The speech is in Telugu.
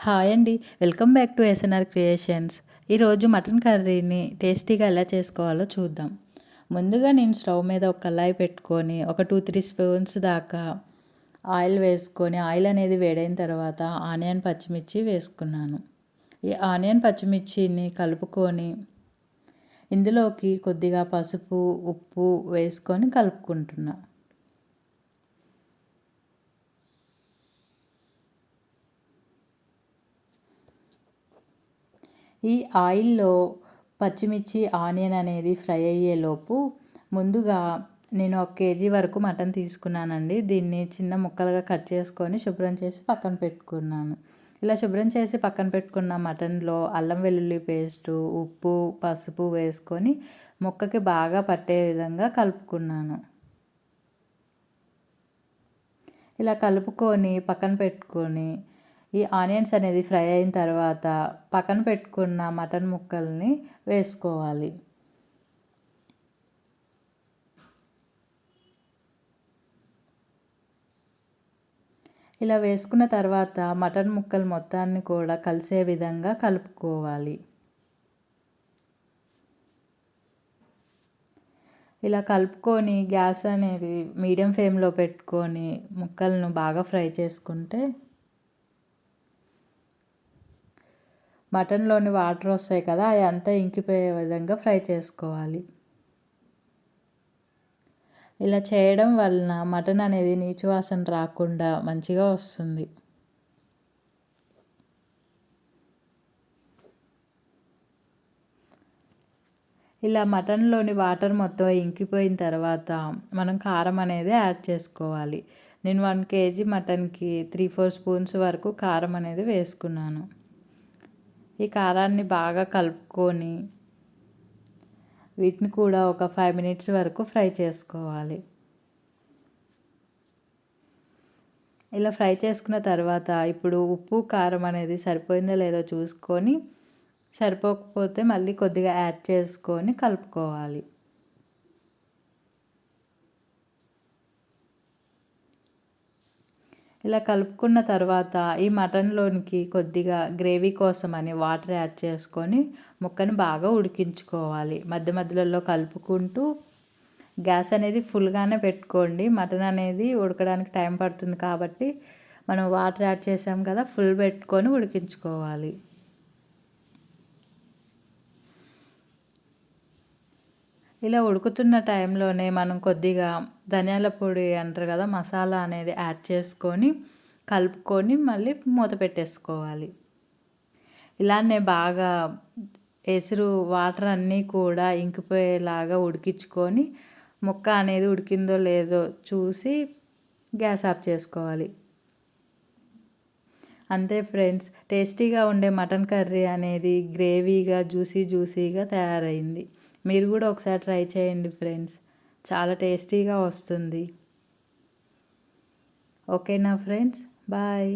హాయ్ అండి. Welcome back to SNR creations. ఈరోజు మటన్ కర్రీని టేస్టీగా ఎలా చేసుకోవాలో చూద్దాం. ముందుగా నేను స్టవ్ మీద ఒక కళాయి పెట్టుకొని ఒక 2-3 స్పూన్స్ దాకా ఆయిల్ వేసుకొని ఆయిల్ అనేది వేడైన తర్వాత ఆనియన్ పచ్చిమిర్చి వేసుకున్నాను. ఈ ఆనియన్ పచ్చిమిర్చిని కలుపుకొని ఇందులోకి కొద్దిగా పసుపు, ఉప్పు వేసుకొని కలుపుకుంటున్నా. ఈ ఆయిల్లో పచ్చిమిర్చి ఆనియన్ అనేది ఫ్రై అయ్యేలోపు ముందుగా నేను 1 కేజీ వరకు మటన్ తీసుకున్నానండి. దీన్ని చిన్న ముక్కలుగా కట్ చేసుకొని శుభ్రం చేసి పక్కన పెట్టుకున్నాను. ఇలా శుభ్రం చేసి పక్కన పెట్టుకున్న మటన్లో అల్లం వెల్లుల్లి పేస్టు, ఉప్పు, పసుపు వేసుకొని ముక్కకి బాగా పట్టే విధంగా కలుపుకున్నాను. ఇలా కలుపుకొని పక్కన పెట్టుకొని ఈ ఆనియన్స్ అనేది ఫ్రై అయిన తర్వాత పక్కన పెట్టుకున్న మటన్ ముక్కల్ని వేసుకోవాలి. ఇలా వేసుకున్న తర్వాత మటన్ ముక్కలు మొత్తాన్ని కూడా కలిసే విధంగా కలుపుకోవాలి. ఇలా కలుపుకొని గ్యాస్ అనేది మీడియం ఫ్లేమ్లో పెట్టుకొని ముక్కలను బాగా ఫ్రై చేసుకుంటే మటన్లోని వాటర్ వస్తాయి కదా, అవి అంతా ఇంకిపోయే విధంగా ఫ్రై చేసుకోవాలి. ఇలా చేయడం వలన మటన్ అనేది నీచు వాసన రాకుండా మంచిగా వస్తుంది. ఇలా మటన్లోని వాటర్ మొత్తం ఇంకిపోయిన తర్వాత మనం కారం అనేది యాడ్ చేసుకోవాలి. నేను 1 కేజీ మటన్కి 3-4 స్పూన్స్ వరకు కారం అనేది వేసుకున్నాను. ఈ కారాన్ని బాగా కలుపుకొని వీటిని కూడా ఒక 5 మినిట్స్ వరకు ఫ్రై చేసుకోవాలి. ఇలా ఫ్రై చేసుకున్న తర్వాత ఇప్పుడు ఉప్పు, కారం అనేది సరిపోయిందో లేదో చూసుకొని సరిపోకపోతే మళ్ళీ కొద్దిగా యాడ్ చేసుకొని కలుపుకోవాలి. ఇలా కలుపుకున్న తర్వాత ఈ మటన్లోనికి కొద్దిగా గ్రేవీ కోసమని వాటర్ యాడ్ చేసుకొని ముక్కని బాగా ఉడికించుకోవాలి. మధ్య మధ్యలో కలుపుకుంటూ గ్యాస్ అనేది ఫుల్గానే పెట్టుకోండి. మటన్ అనేది ఉడకడానికి టైం పడుతుంది కాబట్టి మనం వాటర్ యాడ్ చేసాం కదా, ఫుల్ పెట్టుకొని ఉడికించుకోవాలి. ఇలా ఉడుకుతున్న టైంలోనే మనం కొద్దిగా ధనియాల పొడి అంటారు కదా, మసాలా అనేది యాడ్ చేసుకొని కలుపుకొని మళ్ళీ మూత పెట్టేసుకోవాలి. ఇలానే బాగా ఎసురు వాటర్ అన్నీ కూడా ఇంకిపోయేలాగా ఉడికించుకొని ముక్క అనేది ఉడికిందో లేదో చూసి గ్యాస్ ఆఫ్ చేసుకోవాలి. అంతే ఫ్రెండ్స్, టేస్టీగా ఉండే మటన్ కర్రీ అనేది గ్రేవీగా జ్యూసీగా తయారైంది. మీరు కూడా ఒకసారి ట్రై చేయండి ఫ్రెండ్స్, చాలా టేస్టీగా వస్తుంది. ఓకేనా ఫ్రెండ్స్, బాయ్.